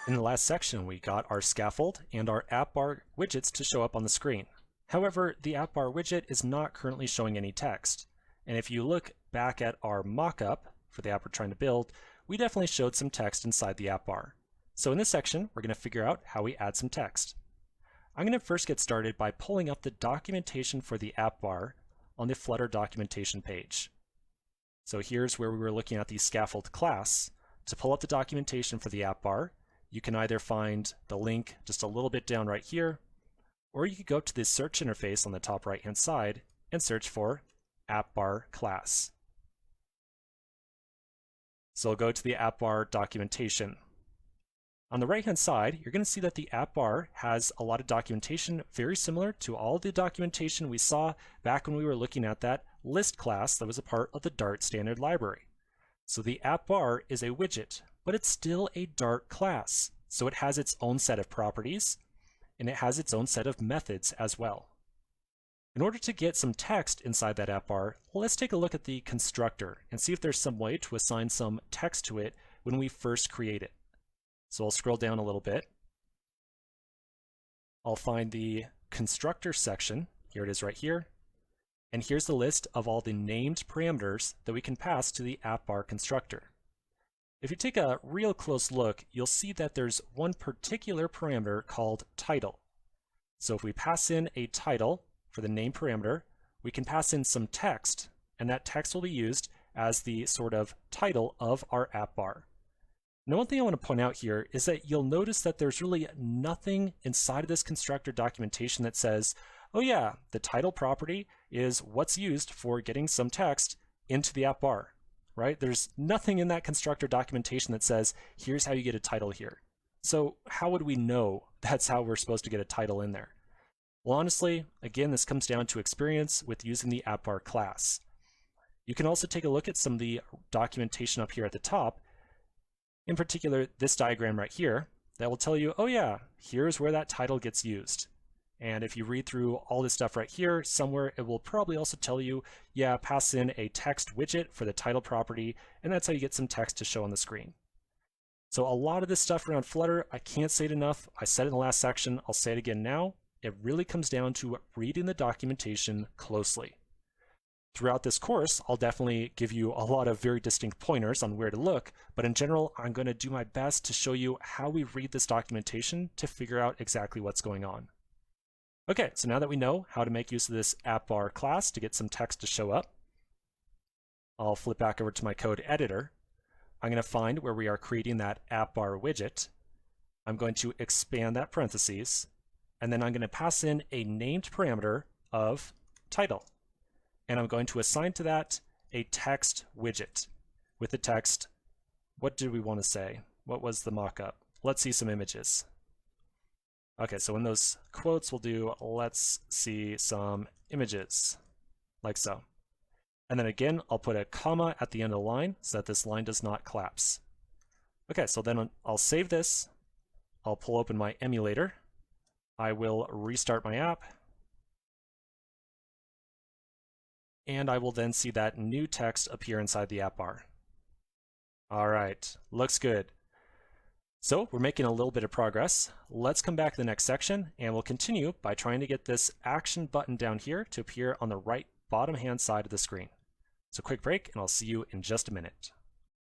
In the last section, we got our scaffold and our app bar widgets to show up on the screen. However, the app bar widget is not currently showing any text. And if you look back at our mock-up for the app we're trying to build, we definitely showed some text inside the app bar. So in this section, we're going to figure out how we add some text. I'm going to first get started by pulling up the documentation for the app bar on the Flutter documentation page. So here's where we were looking at the scaffold class. To pull up the documentation for the app bar, you can either find the link just a little bit down right here, or you could go to the search interface on the top right-hand side and search for app bar class. So I'll go to the app bar documentation. On the right-hand side, you're going to see that the app bar has a lot of documentation very similar to all the documentation we saw back when we were looking at that list class that was a part of the Dart standard library. So the app bar is a widget, but it's still a Dart class. So it has its own set of properties, and it has its own set of methods as well. In order to get some text inside that app bar, let's take a look at the constructor and see if there's some way to assign some text to it when we first create it. So I'll scroll down a little bit. I'll find the constructor section. Here it is right here. And here's the list of all the named parameters that we can pass to the app bar constructor. If you take a real close look, you'll see that there's one particular parameter called title. So if we pass in a title for the name parameter, we can pass in some text, and that text will be used as the sort of title of our app bar. Now, one thing I want to point out here is that you'll notice that there's really nothing inside of this constructor documentation that says, oh yeah, the title property is what's used for getting some text into the app bar, right? There's nothing in that constructor documentation that says, here's how you get a title here. So how would we know that's how we're supposed to get a title in there? Well, honestly, again, this comes down to experience with using the app bar class. You can also take a look at some of the documentation up here at the top. In particular, this diagram right here, that will tell you, oh yeah, here's where that title gets used. And if you read through all this stuff right here, somewhere it will probably also tell you, yeah, pass in a text widget for the title property, and that's how you get some text to show on the screen. So a lot of this stuff around Flutter, I can't say it enough. I said it in the last section, I'll say it again now. It really comes down to reading the documentation closely. Throughout this course, I'll definitely give you a lot of very distinct pointers on where to look, but in general, I'm going to do my best to show you how we read this documentation to figure out exactly what's going on. Okay, so now that we know how to make use of this app bar class to get some text to show up, I'll flip back over to my code editor. I'm going to find where we are creating that app bar widget. I'm going to expand that parentheses, and then I'm going to pass in a named parameter of title. And I'm going to assign to that a text widget with the text, what did we want to say? What was the mock-up? Let's see some images. Okay, so in those quotes, we'll do, let's see some images, like so. And then again, I'll put a comma at the end of the line so that this line does not collapse. Okay, so then I'll save this. I'll pull open my emulator. I will restart my app. And I will then see that new text appear inside the app bar. All right, looks good. So we're making a little bit of progress. Let's come back to the next section, and we'll continue by trying to get this action button down here to appear on the right bottom hand side of the screen. So quick break, and I'll see you in just a minute.